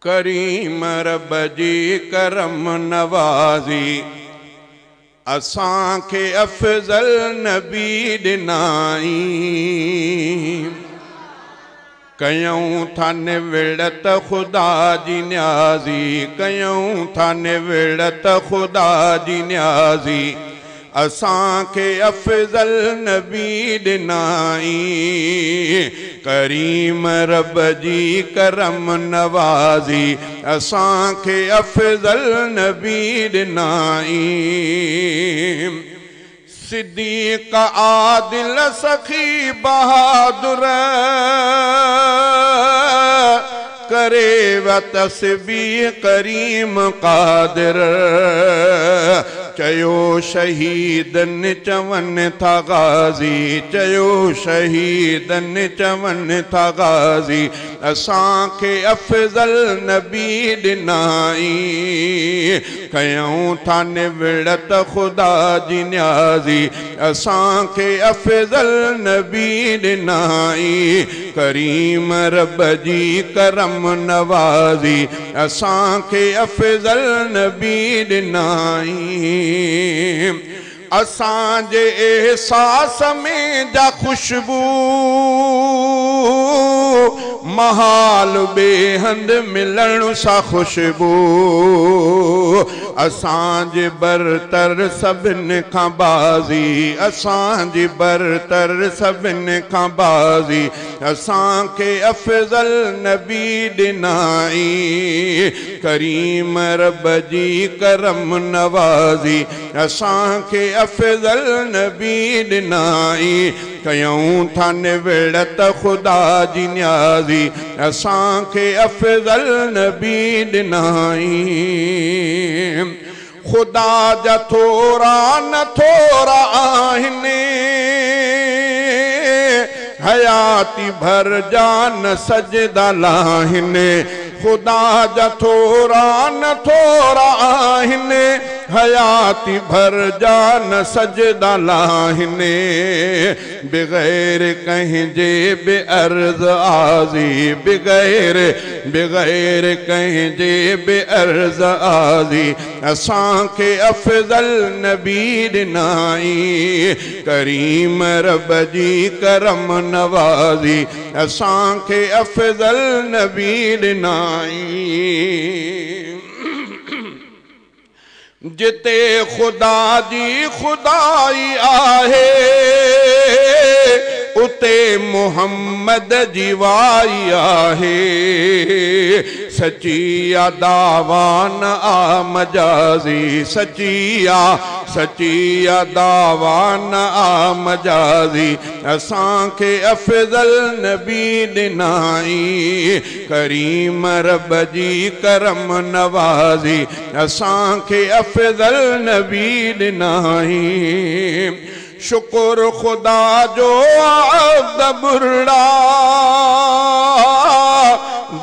करीम रब जी करम नवाज़ी असां खे अफ़ज़ल नबी ॾिनाई। कयूं था निविड़त ख़ुदा जी न्याज़ी, कयूं था निविड़त ख़ुदा जी न्याज़ी असां खे अफ़ज़ल नबी ॾिनाई। करीम रब जी करम नवाज़ी असां खे अफ़ज़ल नबी ॾिनाई। सिद्दीक़ आदिल सखी बहादुर करे व तस्बीह करीम कादिर। चयो शहीदन चवन था गाज़ी, चयो शहीदन चवन था गाज़ी असां खे अफ़ज़ल नबी ॾिनाई। कयूं था निविड़त ख़ुदा जी न्याज़ी असां खे अफ़ज़ल नबी ॾिनाई। करीम रब जी करम नवाज़ी असां खे अफ़ज़ल नबी ॾिनाई। असांजे एहसास में जा खुशबू महाल बेहंद मिलण सा खुशबू। असांजे बरतर सभिन खां बाज़ी, असांजी बरतर सभिन खां बाज़ी असां खे अफ़ज़ल नबी ॾिनाई। करीम रब जी करम नवाज़ी असां खे अफ़ज़ल नबी ॾिनाई। कयूं था निविड़त ख़ुदा जी न्याज़ी असां खे अफ़ज़ल नबी ॾिनाई। ख़ुदा जा थोरा न थोरा आहिनि हयाती भर जान सजदा लाहिनि। ख़ुदा जा थोरा न थोरा आहिनि हयाती भर जान सजदा लाहिनि। बग़ैर कंहिंजे बेअर्ज़ आज़ी, बग़ैर कंहिंजे बेअर्ज़ आज़ी असां खे अफ़ज़ल नबी ॾिनाई। करीम रब जी करम नवाज़ी असां खे अफ़ज़ल नबी ॾिनाई। जिते ख़ुदा जी ख़ुदाई आहे उते मुहम्मद जी वाई आहे। सचिया दावा न आ मजाज़ी, सचिया दावा न आ मजाज़ी असां खे अफ़ज़ल नबी ॾिनाई। करीम रब जी करम नवाज़ी असां खे अफ़ज़ल नबी ॾिनाई। शुक्र ख़ुदा जो आब्द बुरड़ा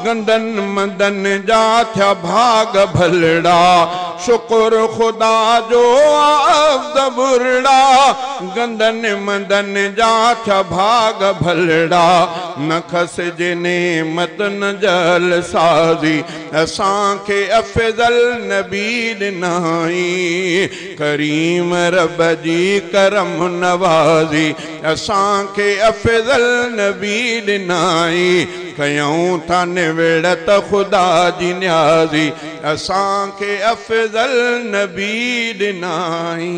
गंदन मंदन जा थिया भाग भलड़ा। शुक्र ख़ुदा जो आब्द बुरड़ा गंदन मंदन जा थिया भाग भलड़ा। न खसिजे नेमत न जल साज़ी असां खे अफ़ज़ल नबी ॾिनाई। करीम रब जी करम नवाज़ी असां खे अफ़ज़ल नबी ॾिनाई। कयूं था निविड़त ख़ुदा जी न्याज़ी असां खे अफ़ज़ल नबी ॾिनाई।